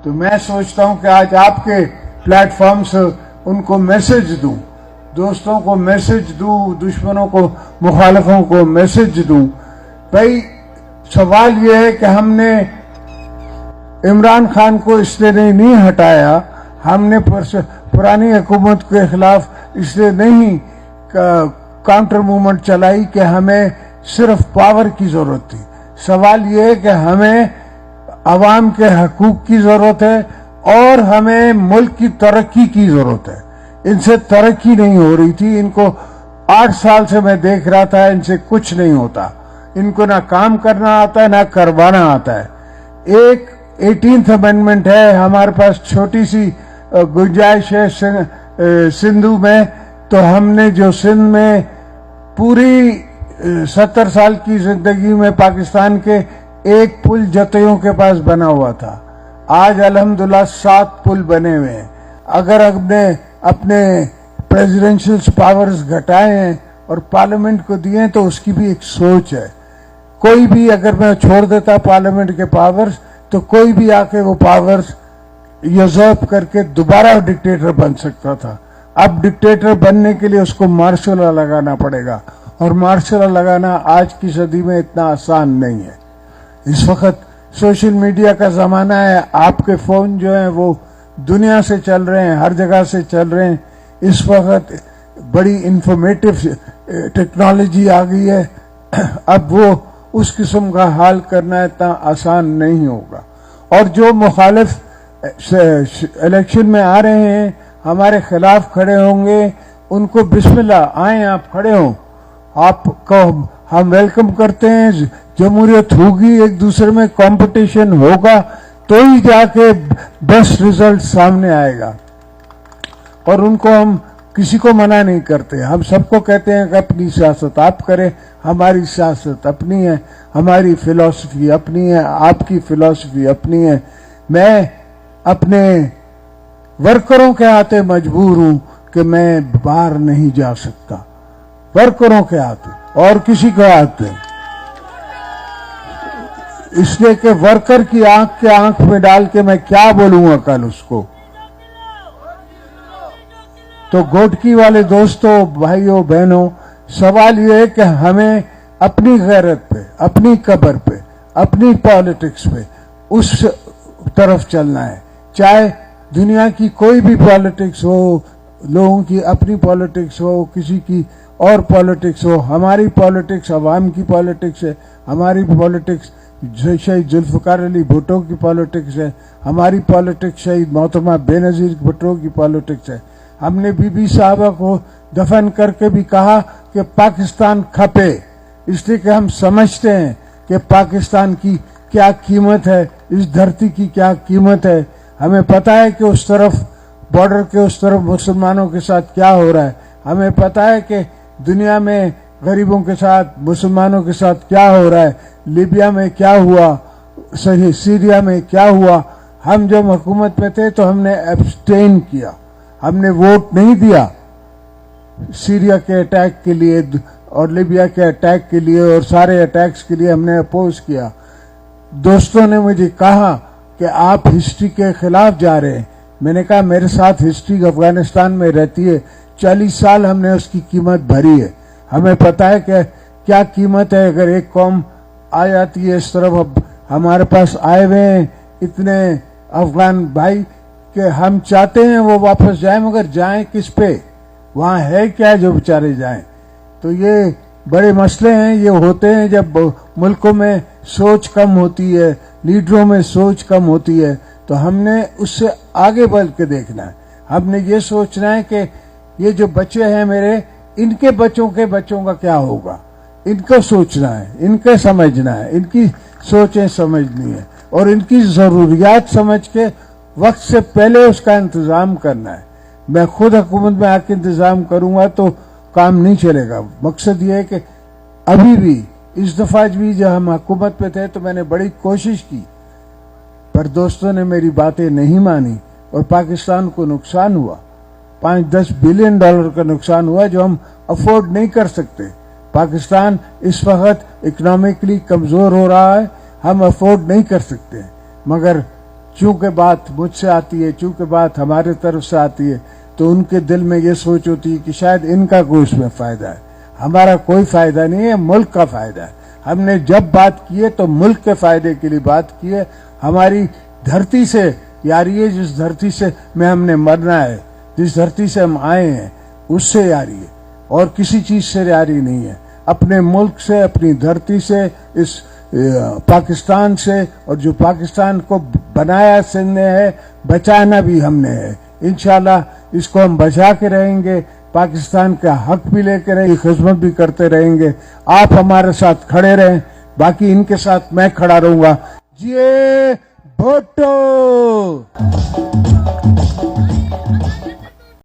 तो मैं सोचता हूं कि आज आपके प्लेटफॉर्म से उनको मैसेज दूं, दोस्तों को मैसेज दूं, दुश्मनों को, मुखालिफों को मैसेज दूं। भाई सवाल यह है कि हमने इमरान खान को इसलिए नहीं हटाया, हमने पुरानी हुकूमत के खिलाफ इसलिए नहीं काउंटर मूवमेंट चलाई कि हमें सिर्फ पावर की जरूरत थी। सवाल यह है कि हमें अवाम के हकूक की जरूरत है और हमें मुल्क की तरक्की की जरूरत है। इनसे तरक्की नहीं हो रही थी। इनको 8 साल से मैं देख रहा था, इनसे कुछ नहीं होता। इनको ना काम करना आता है ना करवाना आता है। एक 18th अमेंडमेंट है, हमारे पास छोटी सी गुंजाइश है सिंधु में, तो हमने जो सिंध में पूरी 70 साल की जिंदगी में पाकिस्तान के एक पुल जतों के पास बना हुआ था, आज अल्हम्दुलिल्लाह 7 पुल बने हुए हैं। अगर हमने अपने प्रेसिडेंशियल पावर्स घटाए हैं और पार्लियामेंट को दिए हैं तो उसकी भी एक सोच है। कोई भी अगर मैं छोड़ देता पार्लियामेंट के पावर्स तो कोई भी आके वो पावर्स यूजर्व करके दोबारा डिक्टेटर बन सकता था। अब डिक्टेटर बनने के लिए उसको मार्शल लॉ लगाना पड़ेगा और मार्शल लॉ लगाना आज की सदी में इतना आसान नहीं है। इस वक्त सोशल मीडिया का जमाना है, आपके फोन जो हैं वो दुनिया से चल रहे हैं, हर जगह से चल रहे हैं। इस वक्त बड़ी इंफॉर्मेटिव टेक्नोलॉजी आ गई है। अब वो उस किस्म का हाल करना इतना आसान नहीं होगा। और जो मुखालिफ इलेक्शन में आ रहे हैं, हमारे खिलाफ खड़े होंगे, उनको बिस्मिल्लाह आए, आप खड़े हों, आपको हम वेलकम करते हैं। जमहूरियत होगी, एक दूसरे में कंपटीशन होगा तो ही जाके बेस्ट रिजल्ट सामने आएगा। और उनको हम किसी को मना नहीं करते, हम सबको कहते हैं कि अपनी सियासत आप करें, हमारी सियासत अपनी है, हमारी फिलॉसफी अपनी है, आपकी फिलॉसफी अपनी है। मैं अपने वर्करों के हाथे मजबूर हूं कि मैं बाहर नहीं जा सकता, वर्करों के हाथे और किसी के हाथे, इसलिए कि वर्कर की आंख के आंख में डाल के मैं क्या बोलूंगा कल उसको। तो गोटकी वाले दोस्तों, भाइयों, बहनों, सवाल यह है कि हमें अपनी गैरत पे, अपनी कब्र पे, अपनी पॉलिटिक्स पे उस तरफ चलना है। चाहे दुनिया की कोई भी पॉलिटिक्स हो, लोगों की अपनी पॉलिटिक्स हो, किसी की और पॉलिटिक्स हो, हमारी पॉलिटिक्स अवाम की पॉलिटिक्स है। हमारी पॉलिटिक्स शहीद जुल्फकार अली भुट्टो की पॉलिटिक्स है। हमारी पॉलिटिक्स शहीद मोहतरमा बेनजीर भुट्टो की पॉलिटिक्स है। हमने बीबी साहबा को दफन करके भी कहा कि पाकिस्तान खपे, इसलिए कि हम समझते हैं कि पाकिस्तान की क्या कीमत है, इस धरती की क्या कीमत है। हमें पता है कि उस तरफ बॉर्डर के उस तरफ मुसलमानों के साथ क्या हो रहा है। हमें पता है कि दुनिया में गरीबों के साथ, मुसलमानों के साथ क्या हो रहा है। लीबिया में क्या हुआ, सीरिया में क्या हुआ। हम जब हुकूमत में थे तो हमने एब्सटेन किया, हमने वोट नहीं दिया सीरिया के अटैक के लिए और लीबिया के अटैक के लिए और सारे अटैक्स के लिए हमने अपोज किया। दोस्तों ने मुझे कहा कि आप हिस्ट्री के खिलाफ जा रहे हैं। मैंने कहा मेरे साथ हिस्ट्री अफगानिस्तान में रहती है, 40 साल हमने उसकी कीमत भरी है। हमें पता है कि क्या कीमत है अगर एक कौम आ जाती है इस तरफ। अब हमारे पास आए हुए हैं इतने अफगान भाई कि हम चाहते हैं वो वापस जाएं, मगर जाएं किस पे, वहां है क्या जो बेचारे जाएं। तो ये बड़े मसले हैं, ये होते हैं जब मुल्कों में सोच कम होती है, लीडरों में सोच कम होती है। तो हमने उससे आगे बढ़ के देखना है। हमने ये सोचना है कि ये जो बच्चे हैं मेरे, इनके बच्चों के बच्चों का क्या होगा, इनको सोचना है, इनके समझना है, इनकी सोचें समझनी है और इनकी जरूरियात समझ के वक्त से पहले उसका इंतजाम करना है। मैं खुद हुकूमत में आके इंतजाम करूंगा तो काम नहीं चलेगा। मकसद ये है कि अभी भी इस दफा भी जब हम हुकूमत पे थे तो मैंने बड़ी कोशिश की, पर दोस्तों ने मेरी बातें नहीं मानी और पाकिस्तान को नुकसान हुआ। 5-10 बिलियन डॉलर का नुकसान हुआ जो हम अफोर्ड नहीं कर सकते। पाकिस्तान इस वक्त इकोनॉमिकली कमजोर हो रहा है, हम अफोर्ड नहीं कर सकते। मगर चूंकि बात मुझसे आती है, चूंकि बात हमारे तरफ से आती है, तो उनके दिल में ये सोच होती है कि शायद इनका कोई उसमें फायदा है। हमारा कोई फायदा नहीं है, मुल्क का फायदा है। हमने जब बात की है तो मुल्क के फायदे के लिए बात की है। हमारी धरती से यारी है, जिस धरती से में हमने मरना है, जिस धरती से हम आए हैं, उससे यारी है और किसी चीज से यारी नहीं है। अपने मुल्क से, अपनी धरती से, इस पाकिस्तान से, और जो पाकिस्तान को बनाया हमने है, बचाना भी हमने है। इंशाल्लाह इसको हम बचा के रहेंगे, पाकिस्तान का हक भी लेके रहेंगे, खिदमत भी करते रहेंगे। आप हमारे साथ खड़े रहें, बाकी इनके साथ मैं खड़ा रहूंगा। जिए भुट्टो।